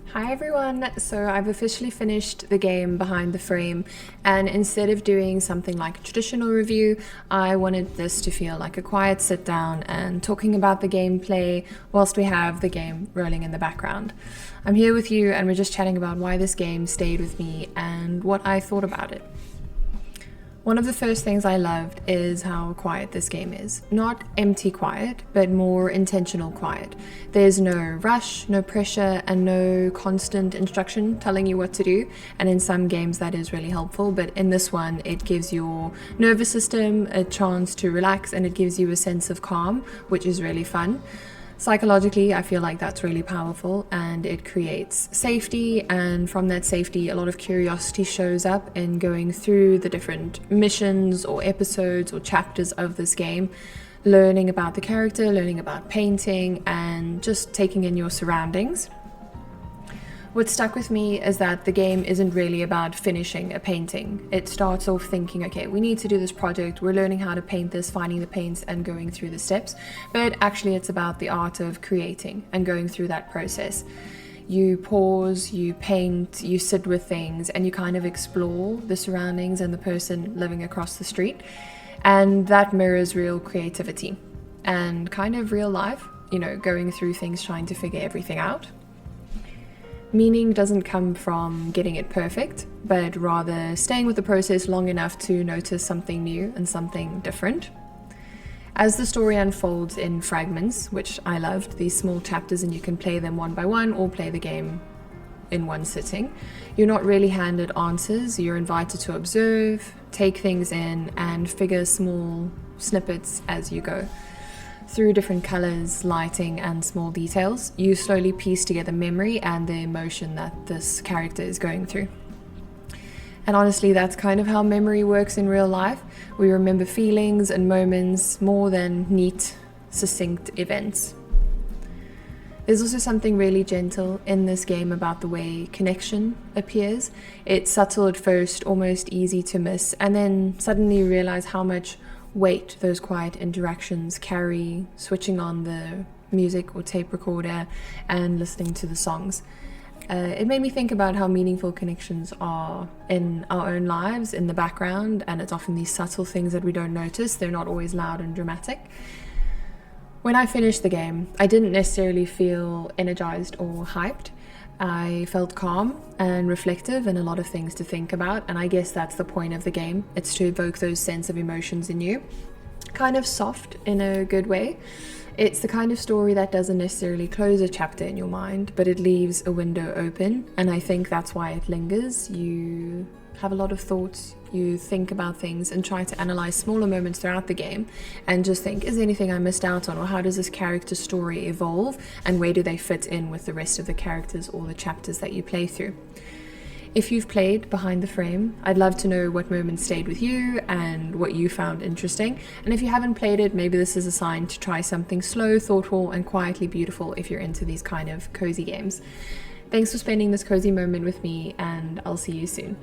Hi everyone! So I've officially finished the game Behind the Frame, and instead of doing something like a traditional review, I wanted this to feel like a quiet sit down and talking about the gameplay whilst we have the game rolling in the background. I'm here with you and we're just chatting about why this game stayed with me and what I thought about it. One of the first things I loved is how quiet this game is. Not empty quiet, but more intentional quiet. There's no rush, no pressure, and no constant instruction telling you what to do. And in some games that is really helpful, but in this one it gives your nervous system a chance to relax and it gives you a sense of calm, which is really fun. Psychologically, I feel like that's really powerful and it creates safety, and from that safety, a lot of curiosity shows up in going through the different missions or episodes or chapters of this game, learning about the character, learning about painting, and just taking in your surroundings. What stuck with me is that the game isn't really about finishing a painting. It starts off thinking, okay, we need to do this project, we're learning how to paint this, finding the paints and going through the steps, but actually it's about the art of creating and going through that process. You pause, you paint, you sit with things, and you kind of explore the surroundings and the person living across the street, and that mirrors real creativity and kind of real life, going through things, trying to figure everything out. Meaning doesn't come from getting it perfect, but rather staying with the process long enough to notice something new and something different. As the story unfolds in fragments, which I loved, these small chapters, and you can play them one by one or play the game in one sitting, you're not really handed answers, you're invited to observe, take things in, and figure small snippets as you go. Through different colors, lighting, and small details, you slowly piece together memory and the emotion that this character is going through. And honestly, that's kind of how memory works in real life. We remember feelings and moments more than neat, succinct events. There's also something really gentle in this game about the way connection appears. It's subtle at first, almost easy to miss, and then suddenly you realize how much weight those quiet interactions carry, switching on the music or tape recorder and listening to the songs. It made me think about how meaningful connections are in our own lives, in the background, and it's often these subtle things that we don't notice. They're not always loud and dramatic. When I finished the game, I didn't necessarily feel energized or hyped. I felt calm and reflective and a lot of things to think about, and I guess that's the point of the game. It's to evoke those sense of emotions in you. Kind of soft in a good way. It's the kind of story that doesn't necessarily close a chapter in your mind, but it leaves a window open, and I think that's why it lingers. You have a lot of thoughts, you think about things and try to analyze smaller moments throughout the game and just think, is there anything I missed out on, or how does this character's story evolve and where do they fit in with the rest of the characters or the chapters that you play through. If you've played Behind the Frame, I'd love to know what moments stayed with you and what you found interesting. And if you haven't played it, maybe this is a sign to try something slow, thoughtful, and quietly beautiful if you're into these kind of cozy games. Thanks for spending this cozy moment with me, and I'll see you soon.